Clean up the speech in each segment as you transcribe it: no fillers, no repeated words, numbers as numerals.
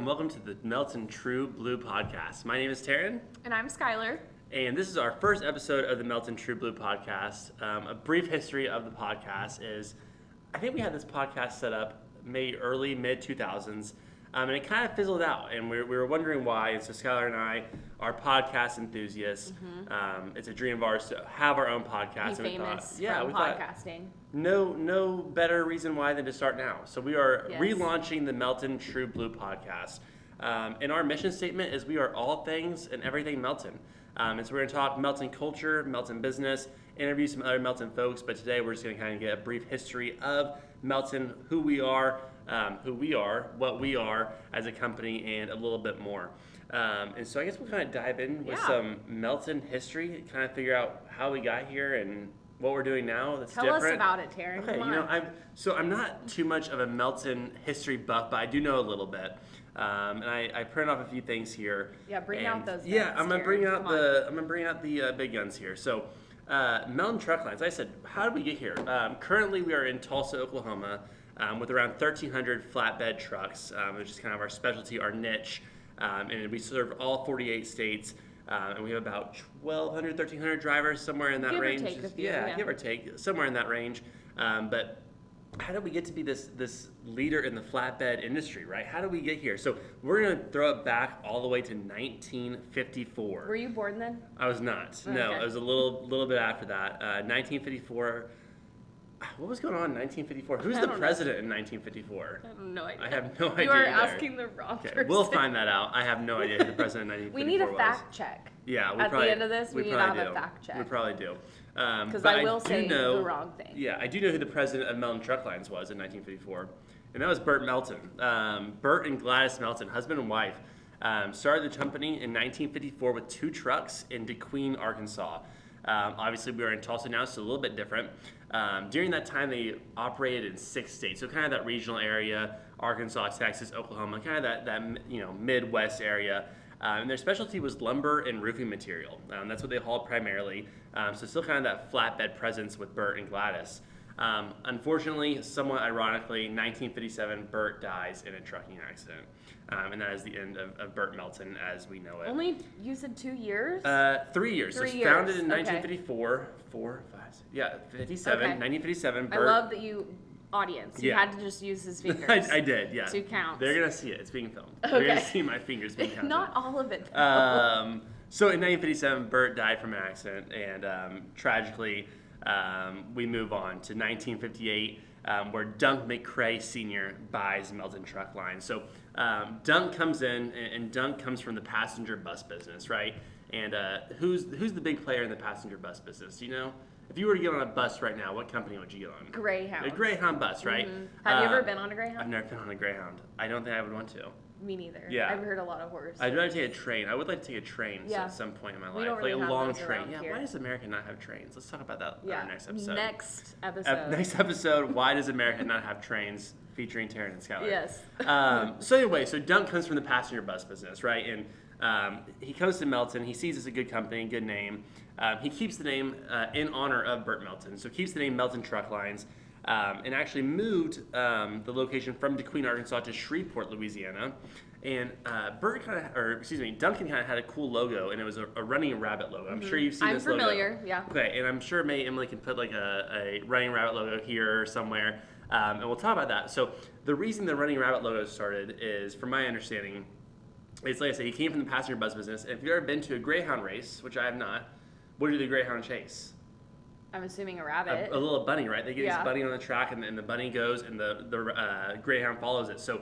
welcome to the Melton True Blue podcast. My name is Taryn. And I'm Skylar. And this is our first episode of the Melton True Blue podcast. A brief history of the podcast is, I think we had this podcast set up maybe early, mid-2000s, and it kind of fizzled out, and we were wondering why. And so Skylar and I are podcast enthusiasts. It's a dream of ours to have our own podcast. Be famous from podcasting. Thought, no better reason why than to start now. So we are relaunching the Melton True Blue podcast. And our mission statement is we are all things and everything Melton. And so we're going to talk Melton culture, Melton business, interview some other Melton folks, but today we're just going to kind of get a brief history of Melton, who we are, what we are as a company, and a little bit more. And so I guess we'll kind of dive in with some Melton history, kind of figure out how we got here and what we're doing now that's Tell different. us about it, Taryn. Okay, I'm not too much of a Melton history buff, but I do know a little bit. And I printed off a few things here. Yeah, bring out those guns. Yeah, I'm gonna bring out the big guns here. So, Melton Truck Lines. I said, how did we get here? Currently, we are in Tulsa, Oklahoma, with around 1,300 flatbed trucks, which is kind of our specialty, our niche. And we serve all 48 states. And we have about 1,200, 1,300 drivers, somewhere in that range. Give or take a few, yeah, give or take, somewhere in that range. But how did we get to be this leader in the flatbed industry, right? How did we get here? So we're going to throw it back all the way to 1954. Were you born then? I was not. Oh, no, okay. it was a little bit after that. 1954. What was going on in 1954? Who's the president in 1954? I have no idea. I have no idea. You are either. asking the wrong person. We'll find that out. I have no idea who the president in 1954 We need a was. fact check. Yeah, At the end of this, we need to have a fact check. We probably do. Because I will say the wrong thing. Yeah, I do know who the president of Melton Truck Lines was in 1954, and that was Burt Melton. Burt and Gladys Melton, husband and wife, started the company in 1954 with 2 trucks in DeQueen, Arkansas. Obviously, we are in Tulsa now, so a little bit different. During that time, they operated in 6 states, so kind of that regional area, Arkansas, Texas, Oklahoma, kind of that Midwest area. And their specialty was lumber and roofing material. That's what they hauled primarily. So still kind of that flatbed presence with Burt and Gladys. Unfortunately, somewhat ironically, 1957, Burt dies in a trucking accident. And that is the end of Burt Melton as we know it. Only, you said 2 years? 3 years. 3 so years. Founded in Okay. 1954, 57, Okay. 1957. I Burt, love that you had to just use his fingers. I did, yeah. To count. They're going to see it. It's being filmed. Okay. They're going to see my fingers being counted. Not all of it, though. So in 1957, Burt died from an accident, and tragically, we move on to 1958, where Dunk McCrae Sr. buys Melton Truck Line. So Dunk comes in, and Dunk comes from the passenger bus business, right? And who's the big player in the passenger bus business? Do you know? If you were to get on a bus right now, what company would you get on? Greyhound. A Greyhound bus, right? Mm-hmm. Have you ever been on a Greyhound? I've never been on a Greyhound. I don't think I would want to. Me neither. Yeah. I've heard a lot of horror I'd rather take a train. I would like to take a train at some point in my life. don't really like a have long those train. around Yeah, here. why does America not have trains? Let's talk about that in our next episode. Next episode. Next episode, why does America not have trains? Featuring Taryn and Skylar. Yes. So Dunk comes from the passenger bus business, right? And he comes to Melton. He sees it's a good company, good name. He keeps the name in honor of Burt Melton. So keeps the name Melton Truck Lines, and actually moved the location from DeQueen, Arkansas to Shreveport, Louisiana. And Duncan kind of had a cool logo, and it was a running rabbit logo. I'm sure you've seen this logo. I'm familiar, yeah. Okay, and I'm sure Emily can put like a running rabbit logo here or somewhere, and we'll talk about that. So the reason the running rabbit logo started is, from my understanding, it's like I said, he came from the passenger bus business. And if you've ever been to a Greyhound race, which I have not, what do the Greyhound chase? I'm assuming a rabbit. A little bunny, right? They get this bunny on the track, and the bunny goes, and the Greyhound follows it. So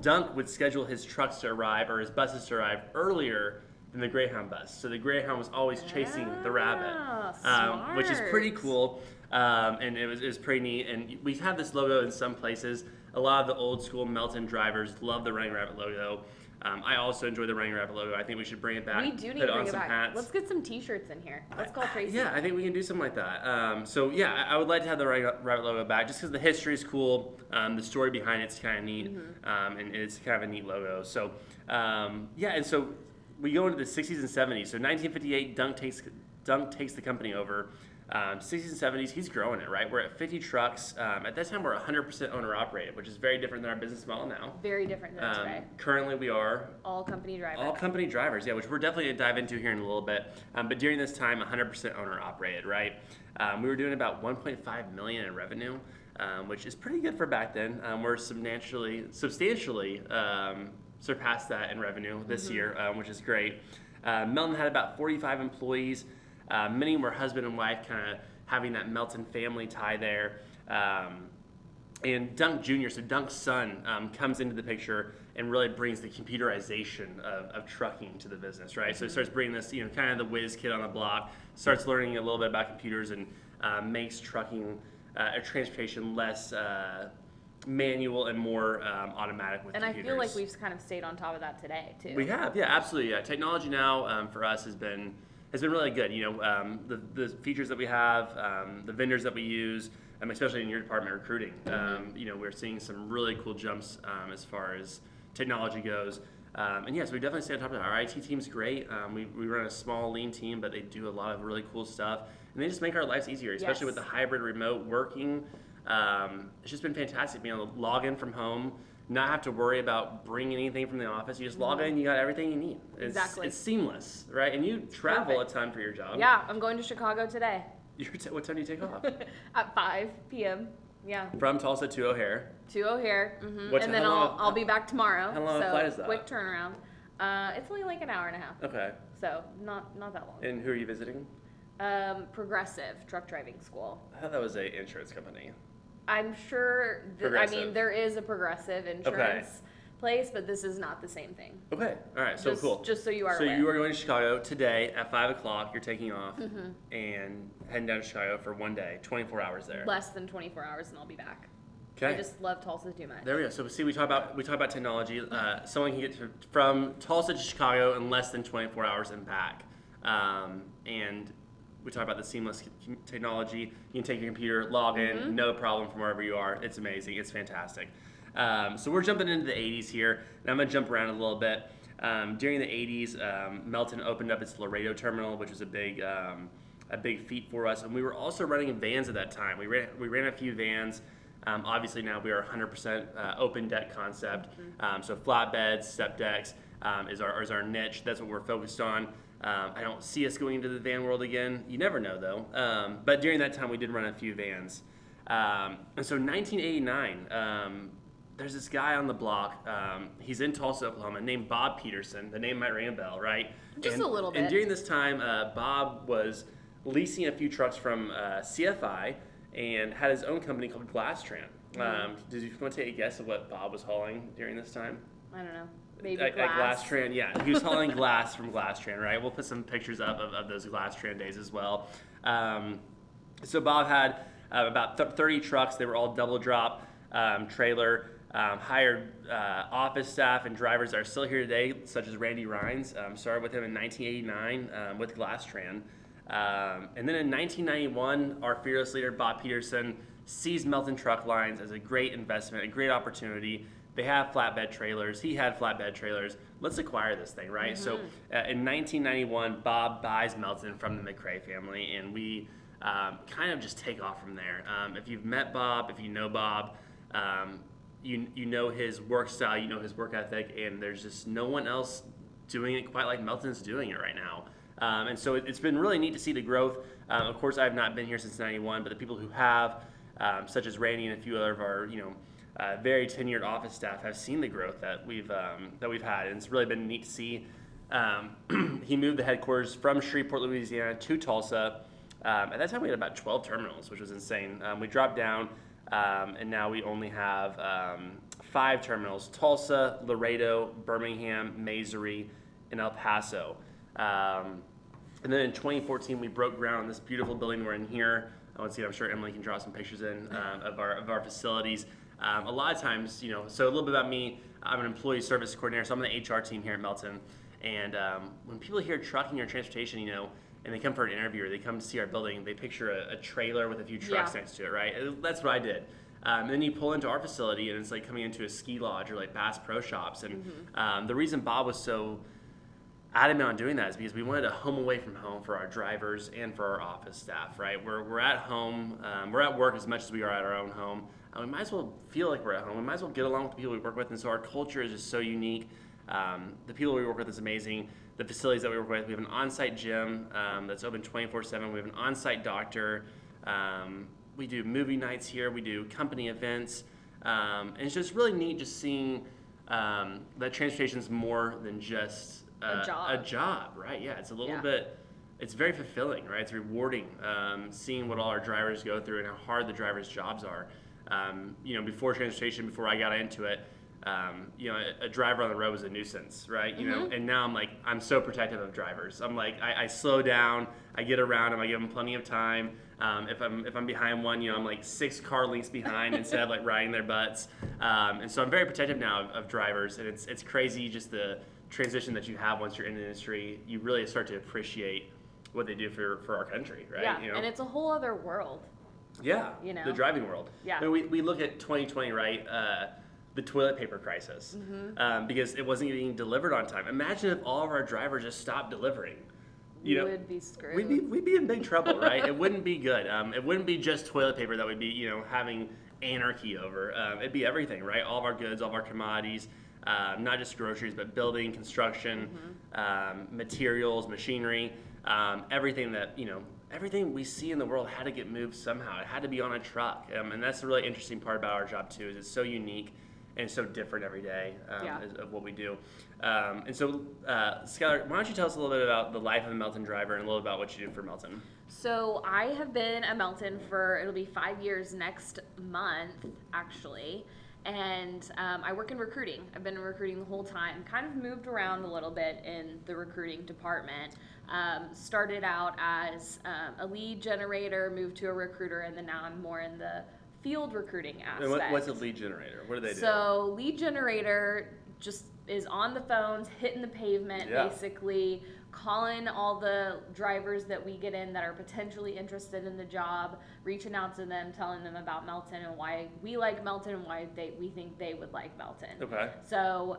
Dunk would schedule his trucks to arrive, or his buses to arrive, earlier than the Greyhound bus. So the Greyhound was always chasing the rabbit, which is pretty cool. And it was pretty neat. And we have this logo in some places. A lot of the old school Melton drivers love the Running Rabbit logo. I also enjoy the Running Rabbit logo. I think we should bring it back. We do need put to bring on it some back. hats. Let's get some T-shirts in here. Let's call Tracy. Yeah, I think we can do something like that. I would like to have the Running Rabbit logo back, just because the history is cool. The story behind it's kind of neat, and it's kind of a neat logo. So and so we go into the 60s and 70s. So 1958, Dunk takes the company over. 60s and 70s, he's growing it, right? We're at 50 trucks. At that time, we're 100% owner-operated, which is very different than our business model now. Very different than today. Currently, we are all company drivers. All company drivers, yeah, which we're definitely going to dive into here in a little bit. But during this time, 100% owner-operated, right? We were doing about 1.5 million in revenue, which is pretty good for back then. We're substantially surpassed that in revenue this year, which is great. Melton had about 45 employees. Many were husband and wife, kind of having that Melton family tie there. And Dunk Jr., so Dunk's son, comes into the picture and really brings the computerization of trucking to the business, right? So he starts bringing this, kind of the whiz kid on the block, starts learning a little bit about computers and makes trucking or transportation less manual and more automatic with computers. And I feel like we've kind of stayed on top of that today, too. We have, yeah, absolutely. Yeah. Technology now for us has been really good. The features that we have, the vendors that we use, especially in your department, recruiting. We're seeing some really cool jumps as far as technology goes. And yes, we definitely stay on top of that. Our IT team's great. We run a small, lean team, but they do a lot of really cool stuff. And they just make our lives easier, especially with the hybrid remote working. It's just been fantastic being able to log in from home, not have to worry about bringing anything from the office. You just log in, you got everything you need. Exactly. It's seamless, right? And you travel a ton for your job. Yeah, I'm going to Chicago today. What time do you take off? At 5 p.m. Yeah. From Tulsa to O'Hare. To O'Hare. And then I'll be back tomorrow. How long a flight is that? Quick turnaround. It's only like an hour and a half. Okay. So not that long. And who are you visiting? Progressive Truck Driving School. I thought that was a insurance company. I'm sure. There is a Progressive insurance place, but this is not the same thing. Okay. All right. So cool. Just so you are aware. So you are going to Chicago today at 5 o'clock. You're taking off and heading down to Chicago for one day, 24 hours there. Less than 24 hours, and I'll be back. Okay. I just love Tulsa too much. There we go. So see, we talk about technology. Someone can get from Tulsa to Chicago in less than 24 hours and back. And we talk about the seamless technology. You can take your computer, log in, no problem from wherever you are. It's amazing. It's fantastic. So we're jumping into the 80s here, and I'm going to jump around a little bit. During the 80s, Melton opened up its Laredo terminal, which was a big feat for us. And we were also running vans at that time. We ran a few vans. Obviously now we are 100% open deck concept. So flatbeds, step decks is our niche. That's what we're focused on. I don't see us going into the van world again. You never know, though. But during that time, we did run a few vans. And so 1989, there's this guy on the block. He's in Tulsa, Oklahoma, named Bob Peterson. The name might ring a bell, right? Just a little bit. And during this time, Bob was leasing a few trucks from CFI and had his own company called Glasstran. Did you want to take a guess of what Bob was hauling during this time? I don't know. Maybe at glass. Glasstran, yeah. He was hauling glass from Glasstran, right? We'll put some pictures up of those Glasstran days as well. So Bob had about 30 trucks. They were all double drop trailer. Hired office staff and drivers that are still here today, such as Randy Rhines. Started with him in 1989 with Glasstran. And then in 1991, our fearless leader, Bob Peterson, sees Melton Truck Lines as a great investment, a great opportunity. They have flatbed trailers. He had flatbed trailers. Let's acquire this thing, right? So in 1991, Bob buys Melton from the McCrae family, and we kind of just take off from there. If you've met Bob, if you know Bob, you know his work style, you know his work ethic, and there's just no one else doing it quite like Melton's doing it right now. And so it's been really neat to see the growth. Of course, I've not been here since '91, but the people who have, such as Randy and a few other of our, very tenured office staff, have seen the growth that we've had, and it's really been neat to see. He moved the headquarters from Shreveport, Louisiana, to Tulsa. At that time, we had about 12 terminals, which was insane. We dropped down, and now we only have 5 terminals: Tulsa, Laredo, Birmingham, Missouri, and El Paso. And then in 2014, we broke ground on this beautiful building we're in here. I'm sure Emily can draw some pictures in of our facilities. A lot of times, so a little bit about me. I'm an employee service coordinator, so I'm on the HR team here at Melton. And when people hear trucking or transportation, and they come for an interview or they come to see our building, they picture a trailer with a few trucks next to it, right? That's what I did. And then you pull into our facility, and it's like coming into a ski lodge or like Bass Pro Shops. And the reason Bob was so adamant on doing that is because we wanted a home away from home for our drivers and for our office staff, right? We're at home, we're at work as much as we are at our own home. We might as well feel like we're at home. We might as well get along with the people we work with, and so our culture is just so unique. The people we work with is amazing. The facilities that we work with, we have an on-site gym that's open 24/7. We have an on-site doctor. We do movie nights here. We do company events. And it's just really neat just seeing that transportation is more than just a job, right? Yeah, it's a little bit, it's very fulfilling, right? It's rewarding seeing what all our drivers go through and how hard the drivers' jobs are. Before transportation, before I got into it, a driver on the road was a nuisance, right? And now I'm so protective of drivers. I'm like, I slow down, I get around them, I give them plenty of time. If I'm behind one, I'm like 6 car lengths behind instead of like riding their butts. And so I'm very protective now of drivers, and it's crazy just the transition that you have once you're in the industry. You really start to appreciate what they do for our country, right? Yeah, and it's a whole other world. Yeah, the driving world. Yeah. And we look at 2020, right? The toilet paper crisis, because it wasn't being delivered on time. Imagine if all of our drivers just stopped delivering. We would be screwed. We'd be in big trouble, right? It wouldn't be good. It wouldn't be just toilet paper that would be, having anarchy over. It'd be everything, right? All of our goods, all of our commodities, not just groceries, but building, construction, materials, machinery, everything that, everything we see in the world had to get moved somehow. It had to be on a truck. And that's the really interesting part about our job, too, is it's so unique and it's so different every day of what we do. And so, Skylar, why don't you tell us a little bit about the life of a Melton driver and a little about what you do for Melton? So I have been at Melton for, it'll be 5 years next month, actually. And I work in recruiting. I've been in recruiting the whole time. Kind of moved around a little bit in the recruiting department. Started out as a lead generator, moved to a recruiter, and then now I'm more in the field recruiting aspect. And what's a lead generator? What do they do? So lead generator just is on the phones, hitting the pavement, basically calling all the drivers that we get in that are potentially interested in the job, reaching out to them, telling them about Melton and why we like Melton and why we think they would like Melton. Okay. So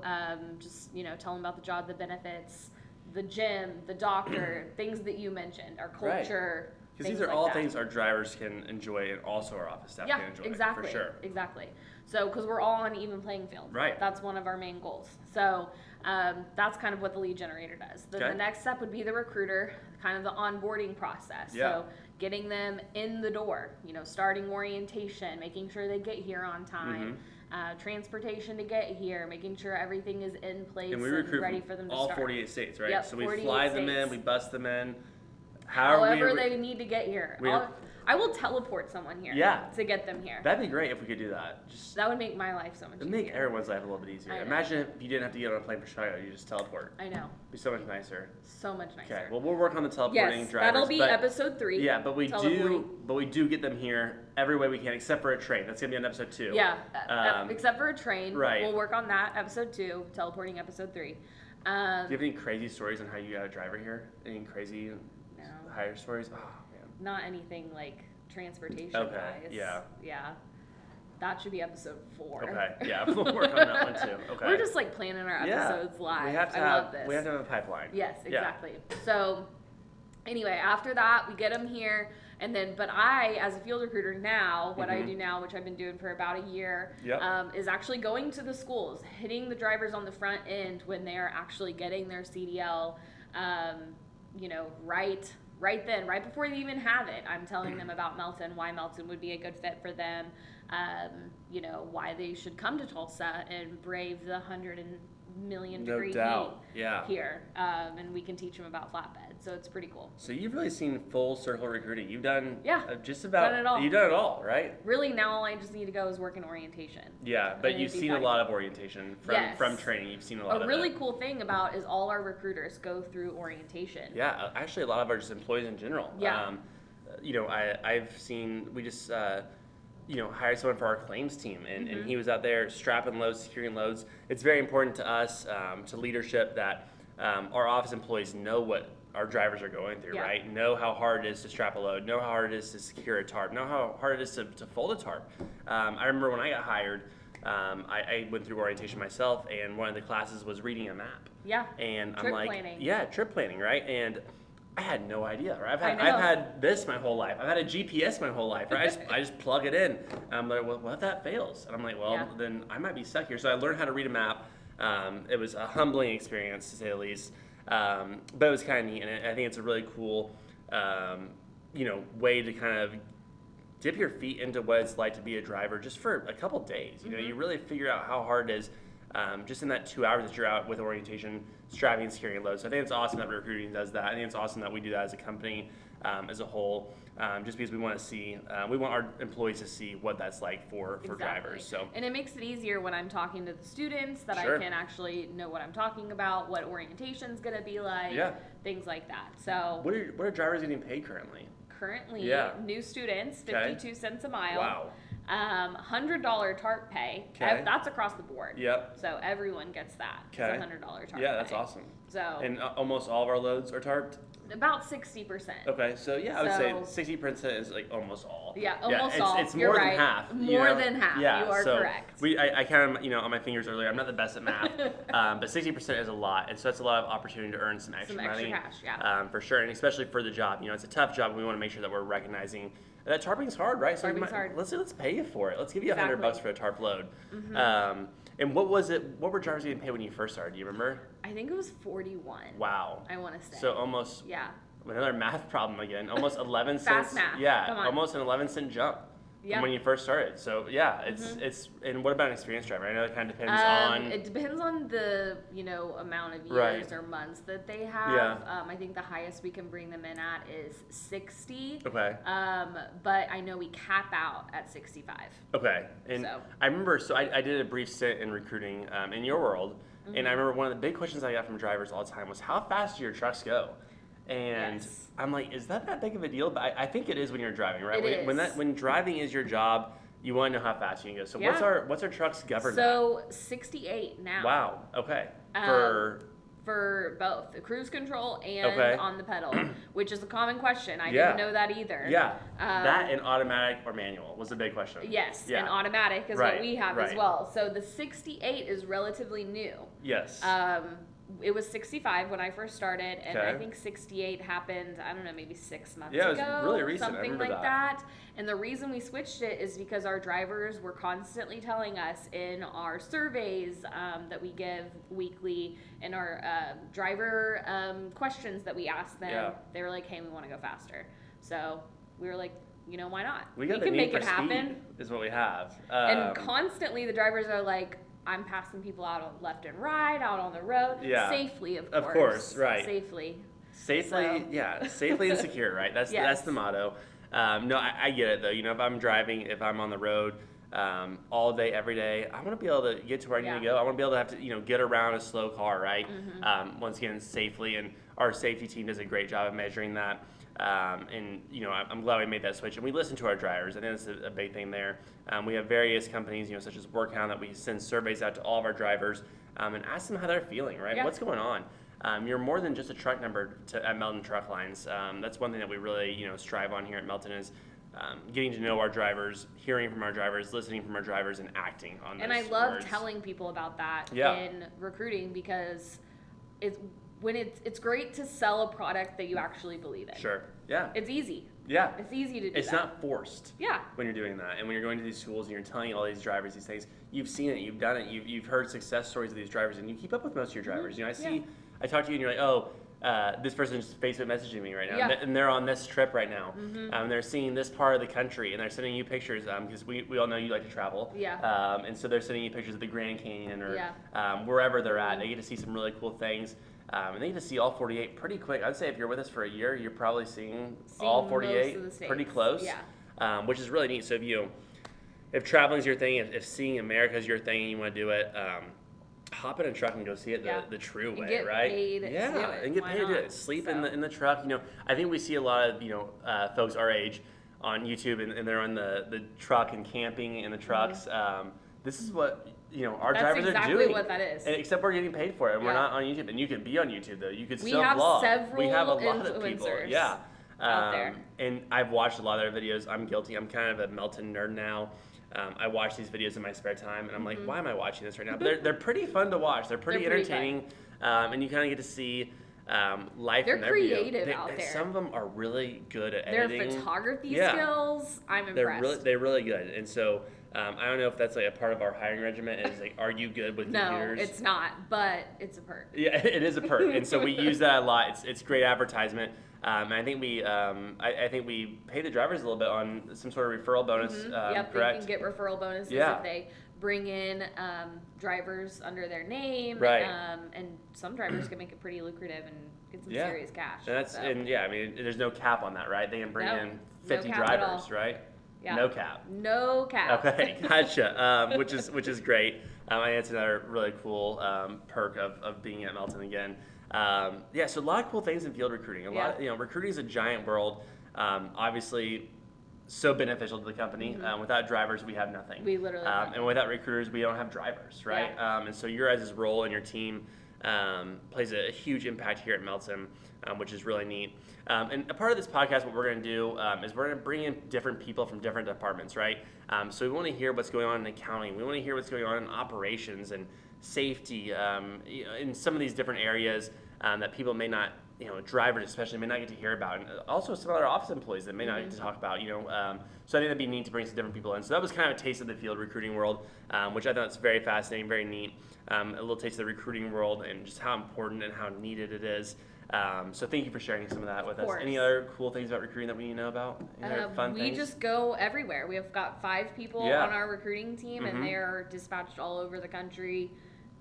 just, tell them about the job, the benefits, the gym, the doctor, things that you mentioned, our culture. Because these are all things our drivers can enjoy and also our office staff can enjoy. Exactly. For sure. Exactly. So, because we're all on an even playing field. Right. That's one of our main goals. So, that's kind of what the lead generator does. The next step would be the recruiter, kind of the onboarding process. Yeah. So, getting them in the door, starting orientation, making sure they get here on time. Transportation to get here, making sure everything is in place and ready for them to start. All 48 states, right? Yep, so we fly them in, we bus them in. However they need to get here. I will teleport someone here to get them here. That'd be great if we could do that. That would make my life so much easier. It'd make everyone's life a little bit easier. Imagine if you didn't have to get on a plane for Chicago, you just teleport. I know. It'd be so much nicer. So much nicer. Okay, well, we'll work on the teleporting drivers. That'll be episode 3. Yeah, but we do get them here every way we can, except for a train. That's gonna be on episode 2. Yeah, except for a train. Right. We'll work on that, episode 2, teleporting episode 3. Do you have any crazy stories on how you got a driver here? Any crazy hire stories? Oh, man. Not anything like transportation wise. Yeah. That should be episode 4. Okay, yeah, we'll work on that one too. Okay. We're just like planning our episodes live. We have to love this. We have to have a pipeline. Yes, exactly. Yeah. So anyway, after that, we get them here. And then, but I, as a field recruiter now, what I do now, which I've been doing for about a year, is actually going to the schools, hitting the drivers on the front end when they're actually getting their CDL, right then, right before they even have it. I'm telling them about Melton, why Melton would be a good fit for them, why they should come to Tulsa and brave the 100 million degree heat here, and we can teach them about flatbed. So it's pretty cool. So you've really seen full circle recruiting. You've done just about done it all. You've done it all, right? Really, now all I just need to go is work in orientation. Yeah, but you've seen a lot of orientation from training. You've seen a lot of it. A really cool thing about is all our recruiters go through orientation. Yeah, actually, a lot of our just employees in general. Yeah. I've seen we just hired someone for our claims team, and he was out there strapping loads, securing loads. It's very important to us, to leadership, that our office employees know what our drivers are going through, right? Know how hard it is to strap a load, know how hard it is to secure a tarp, know how hard it is to fold a tarp. I remember when I got hired, I went through orientation myself, and one of the classes was reading a map. Yeah. And I'm Trip like, planning. yeah, trip planning, right? And I had no idea, right? I know. I've had this my whole life. I've had a GPS my whole life, right? I just plug it in. And I'm like, well, what if that fails? And I'm like, well, then I might be stuck here. So I learned how to read a map. It was a humbling experience, to say the least. But it was kind of neat, and I think it's a really cool, way to kind of dip your feet into what it's like to be a driver just for a couple days. You know, you really figure out how hard it is just in that 2 hours that you're out with orientation, strapping and securing loads. So I think it's awesome that recruiting does that. I think it's awesome that we do that as a company as a whole, just because we want to see, we want our employees to see what that's like for drivers. So, and it makes it easier when I'm talking to the students that Sure. I can actually know what I'm talking about, what orientation's going to be like, things like that. So what are drivers getting paid currently? Currently, new students, 52 cents a mile. Wow. $100 tarp pay. Okay. That's across the board. Yep. So everyone gets that. Okay. It's $100 tarp pay. Yeah, that's awesome. So and almost all of our loads are tarped? about 60%. Okay, so yeah, I would say 60% is like almost all. Yeah, almost all. It's You're more right. than half. More than half. Yeah, you are so correct. I kind of, on my fingers earlier, I'm not the best at math, but 60% is a lot, and so that's a lot of opportunity to earn some extra money. Cash, yeah. For sure, and especially for the job. It's a tough job, and we want to make sure that we're recognizing that tarping's hard, right? Tarping's hard. Let's pay you for it. Let's give you $100 for a tarp load. And what were drivers getting paid when you first started? Do you remember? I think it was 41. Wow. I want to say. So almost. Yeah. Another math problem again. Almost 11 cents. Fast math. Yeah, Come on. almost an 11-cent jump from when you first started. So yeah, it's. And what about an experienced driver? I know it kind of depends on. It depends on the amount of years or months that they have. Yeah. I think the highest we can bring them in at is 60. Okay. But I know we cap out at 65. Okay. And I remember. So I did a brief stint in recruiting in your world, and I remember one of the big questions I got from drivers all the time was, how fast do your trucks go? And I'm like, is that big of a deal? But I think it is when you're driving, right? When driving is your job, you want to know how fast you can go. So what's our trucks governed at? So 68 now. Wow. Okay. For both the cruise control and on the pedal, which is a common question. I didn't know that either. Yeah. That and automatic or manual was a big question. Yes. Yeah. And automatic is what we have as well. So the 68 is relatively new. Yes. It was 65 when I first started, and I think 68 happened, I don't know, maybe 6 months ago. Yeah, it was really recent. Something like that. And the reason we switched it is because our drivers were constantly telling us in our surveys that we give weekly, in our driver questions that we ask them, they were like, hey, we want to go faster. So we were like, why not? We can make it happen. Is what we have. And constantly the drivers are like, I'm passing people out on left and right, out on the road, safely, of course. Of course, right. Safely, safely and secure, right? That's the motto. No, I get it though. If I'm driving, if I'm on the road all day, every day, I want to be able to get to where I need to go. I want to be able to have to, get around a slow car, right? Once again, safely, and our safety team does a great job of measuring that. And I'm glad we made that switch, and we listen to our drivers. I think that's a big thing there. We have various companies, such as Workhound, that we send surveys out to all of our drivers and ask them how they're feeling, right? What's going on? You're more than just a truck number at Melton Truck Lines. That's one thing that we really strive on here at Melton is getting to know our drivers, hearing from our drivers, listening from our drivers, and acting on those And I love words. telling people about that in recruiting, because it's great to sell a product that you actually believe in. Sure. Yeah. It's easy. Yeah. It's easy to do It's not forced. Yeah. When you're doing that. And when you're going to these schools and you're telling all these drivers these things, you've seen it, you've done it, you've heard success stories of these drivers, and you keep up with most of your drivers. I talk to you and you're like, oh, this person's Facebook messaging me right now, and they're on this trip right now. And they're seeing this part of the country, and they're sending you pictures because we all know you like to travel. And so they're sending you pictures of the Grand Canyon or wherever they're at. They get to see some really cool things. And they get to see all 48 pretty quick. I'd say if you're with us for a year, you're probably seeing all 48 pretty close, which is really neat. So if traveling is your thing, if seeing America is your thing and you want to do it, hop in a truck and go see it the true way, get right? Paid to do it. And get paid to do it. Sleep in the truck. I think we see a lot of folks our age on YouTube, and they're on the truck and camping in the trucks. This is what our drivers are doing. That's exactly what that is. And except we're getting paid for it, and we're not on YouTube. And you can be on YouTube though. You could we still have vlog. Several we have a lot of people. Out there. And I've watched a lot of their videos. I'm guilty. I'm kind of a Melton nerd now. I watch these videos in my spare time, and I'm like, why am I watching this right now? But they're pretty fun to watch. They're pretty entertaining, and you kind of get to see life. They're in their creative video. out there. Some of them are really good at Their editing. photography skills, I'm impressed. They're really good, and so I don't know if that's like a part of our hiring regimen. Is like, are you good with computers? No, it's not, but it's a perk. Yeah, it is a perk, and so we use that a lot. It's great advertisement. And I think we pay the drivers a little bit on some sort of referral bonus. Yep, correct? they can get referral bonuses if they bring in drivers under their name. Right. And some drivers can make it pretty lucrative and get some serious cash. And I mean, there's no cap on that, right? They can bring in 50 no cap drivers, right? Yeah. No cap. No cap. Okay, gotcha. Which is great. I think it's another really cool perk of being at Melton again. So a lot of cool things in field recruiting. Recruiting is a giant world. Obviously, so beneficial to the company. Without drivers, we have nothing. We literally have nothing. And without recruiters, we don't have drivers, right? Yeah. And so your guys' role and your team plays a huge impact here at Melton, which is really neat. And a part of this podcast, what we're going to do is we're going to bring in different people from different departments, right? So we want to hear what's going on in accounting. We want to hear what's going on in operations and safety, in some of these different areas that people may not, drivers especially, may not get to hear about. And also some other office employees that may not get to talk about, So I think that'd be neat to bring some different people in. So that was kind of a taste of the field recruiting world, which I thought was very fascinating, very neat. A little taste of the recruiting world and just how important and how needed it is. So thank you for sharing some of that with us. Any other cool things about recruiting that we need to know about? Any other fun things? We just go everywhere. We have got 5 people on our recruiting team, and they are dispatched all over the country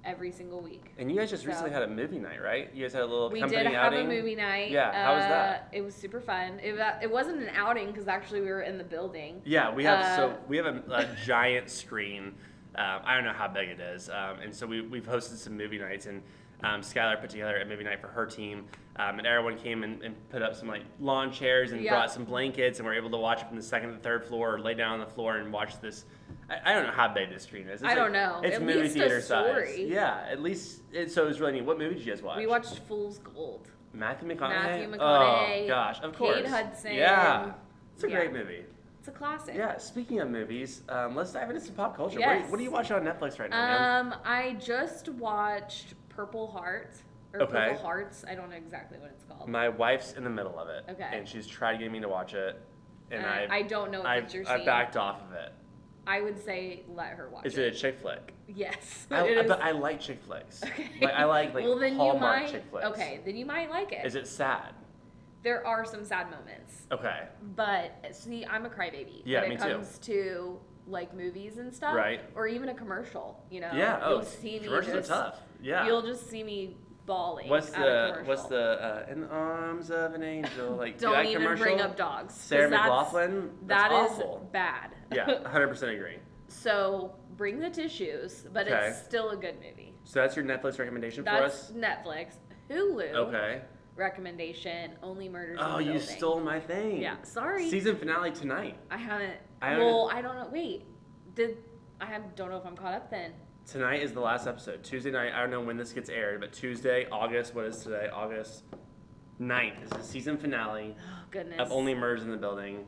every single week. And you guys just recently had a movie night, right? You guys had a little company outing? We did have a movie night. Yeah, how was that? It was super fun. It wasn't an outing because actually we were in the building. Yeah, we have a giant screen. I don't know how big it is, and so we've hosted some movie nights, and Skylar put together a movie night for her team, and everyone came and put up some like lawn chairs and brought some blankets, and we're able to watch it from the second to third floor, or lay down on the floor and watch this. I don't know how big this screen is. I don't know. It's at movie least theater a story. size. Yeah, at least. So it was really neat. What movie did you guys watch? We watched Fool's Gold. Matthew McConaughey. Matthew McConaughey. Oh gosh, of course. Kate Hudson. Yeah, it's a great movie. It's a classic. Yeah. Speaking of movies, let's dive into some pop culture. Yes. What are you watching on Netflix right now, man? I just watched Purple Heart. Purple Hearts. I don't know exactly what it's called. My wife's in the middle of it. Okay. And she's tried to get me to watch it. And I don't know what you're seeing. I backed off of it. I would say let her watch it. Is it a chick flick? Yes. But I like chick flicks. Okay. Like, I like well, then Hallmark chick flicks. Okay, then you might like it. Is it sad? There are some sad moments. Okay. But see, I'm a crybaby. Yeah, when me it comes to like movies and stuff. Right. Or even a commercial, Yeah. You'll see me commercials are tough. Yeah. You'll just see me bawling. What's the in the arms of an angel? Like don't even commercial? bring up dogs. Sarah McLachlan. That is awful. bad. Yeah, 100% agree. So bring the tissues, but it's still a good movie. So that's your Netflix recommendation for us? That's Netflix. Hulu. Okay. Recommendation: Only Murders in the Building. Oh, you stole my thing. Yeah, sorry. Season finale tonight. I haven't. I don't know. Wait, don't know if I'm caught up then. Tonight is the last episode. Tuesday night. I don't know when this gets aired, but Tuesday, August. What is today? August 9th is the season finale. Oh goodness. Of Only Murders in the Building.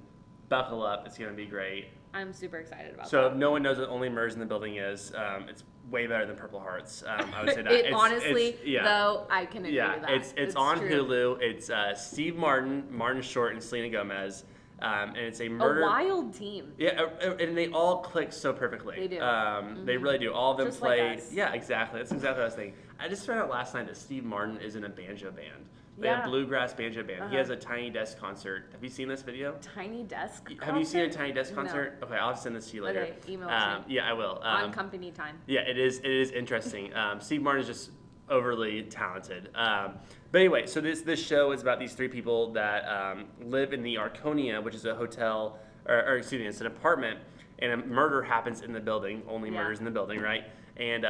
Buckle up. It's gonna be great. I'm super excited about that. So if no one knows what Only Murders in the Building is, it's way better than Purple Hearts. I would say that. Though, I can agree with that. It's on true. Hulu. It's Steve Martin, Martin Short, and Selena Gomez. And it's a murder. A wild team. Yeah, and they all click so perfectly. They do. They really do. All of them Just play. Like us. Yeah, exactly. That's exactly what I was thinking. I just found out last night that Steve Martin is in a banjo band. They have bluegrass banjo band. He has a Tiny Desk concert. Have you seen this video? Tiny Desk concert? Have you seen a Tiny Desk concert? No. Okay, I'll send this to you later. Okay, email it to me. Yeah, I will. On company time. Yeah, it is interesting. Steve Martin is just overly talented. But anyway, so this show is about these 3 people that live in the Arconia, which is a hotel, or excuse me, it's an apartment, and a murder happens in the building. Only Murders in the Building, right? And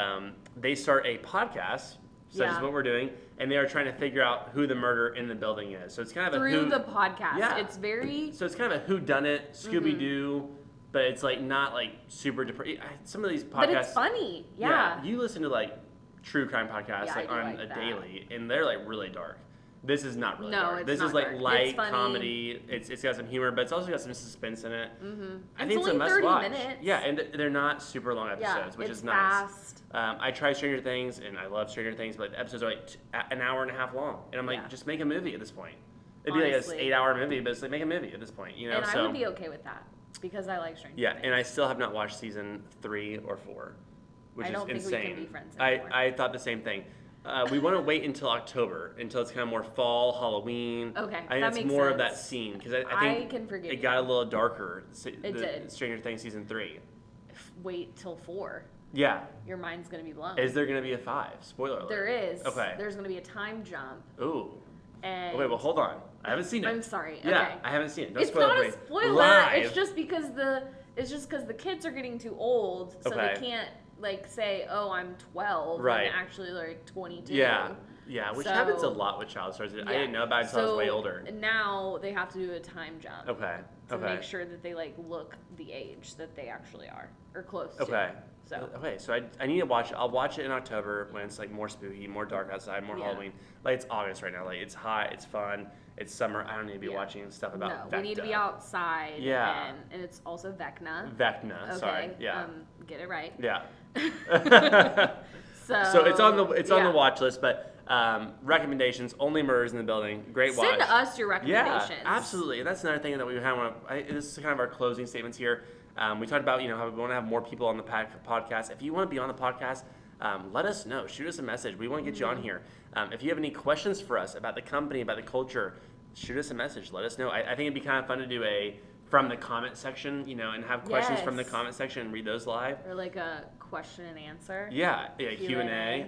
they start a podcast, such as what we're doing, and they are trying to figure out who the murderer in the building is. So it's kind of through the podcast. Yeah. It's very. So it's kind of a whodunit, Scooby-Doo. But it's like not like super some of these podcasts. But it's funny. Yeah. You listen to like true crime podcasts on a daily, and they're like really dark. This is not really No, dark. it's This not is like dark. light It's funny. comedy. It's got some humor, but it's also got some suspense in it. Mm-hmm. I think it's a only must 30 watch. minutes. Yeah, and they're not super long episodes, which it's is nice. fast. I try Stranger Things, and I love Stranger Things, but the episodes are like an hour and a half long, and I'm like, Yeah. just make a movie at this point. It'd be like Honestly. an 8-hour movie, but it's like make a movie at this point, you know. And so I would be okay with that because I like Stranger yeah, Things. and I still have not watched season 3 or 4, which I is don't think we insane. can be friends anymore. I thought the same thing. We want to wait until October, until it's kind of more fall, Halloween. Okay, I think that it's makes more of sense. that scene because I think I can forgive it you. got a little darker. It did. Stranger Things season 3. Wait till 4. Yeah. Your mind's gonna be blown. Is there going to be a 5? Spoiler alert. There is. Okay. There's gonna be a time jump. Ooh. And Wait, well, hold on. I haven't seen it. I'm sorry. Yeah, Okay. I haven't seen it. Don't It's spoil not it a for me. spoiler. Live. It's just because the kids are getting too old, so Okay. they can't like say, "Oh, I'm 12," Right. and actually like 22. Yeah, which happens a So- lot with child stars. I Yeah. didn't know about it until I was way older. Now they have to do a time jump Okay. to Okay. make sure that they like look the age that they actually are or close to. Okay. So Okay, so I need to watch it. I'll watch it in October when it's like more spooky, more dark outside, more Yeah. Halloween. Like it's August right now. Like it's hot, it's fun, it's summer. I don't need to be Yeah. watching stuff about no, we need to be outside. Yeah. and it's also Vecna. Vecna. Okay. Sorry. Yeah. Get it right. Yeah. So So it's on the yeah. watch list, but recommendations. Only Murders in the Building. Great watch. Send us your recommendations. Yeah, absolutely. And that's another thing that we kind of this is kind of our closing statements here. We talked about how we want to have more people on the podcast. If you want to be on the podcast, let us know. Shoot us a message. We want to get you on here. If you have any questions for us about the company, about the culture, shoot us a message. Let us know. I think it'd be kind of fun to do a from the comment section, and have questions from the Yes. comment section and read those live. Or like a question and answer. Yeah, Q&A. Q&A.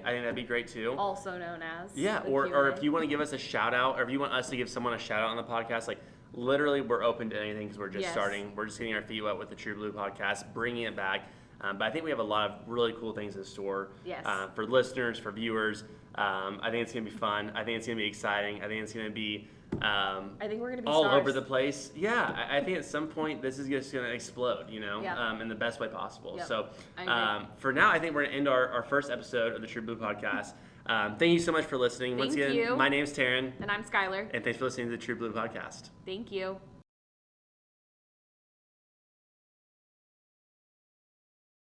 I think that'd be great too. Also known as. Yeah, the or Q&A. if you want to give us a shout out, or if you want us to give someone a shout out on the podcast, like literally we're open to anything because we're just Yes. starting. We're just getting our feet wet with the True Blue podcast, bringing it back. But I think we have a lot of really cool things in store Yes. For listeners, for viewers. I think it's going to be fun. I think it's going to be exciting. I think it's going to be I think we're gonna be all stars. over the place. Yeah, I think at some point this is just going to explode, Yeah. in the best way possible. Yep. So I agree. for now, I think we're going to end our first episode of the True Blue podcast. Thank you so much for listening. Once Thank again, you. my name's Taryn, And I'm Skylar. and thanks for listening to the True Blue podcast. Thank you.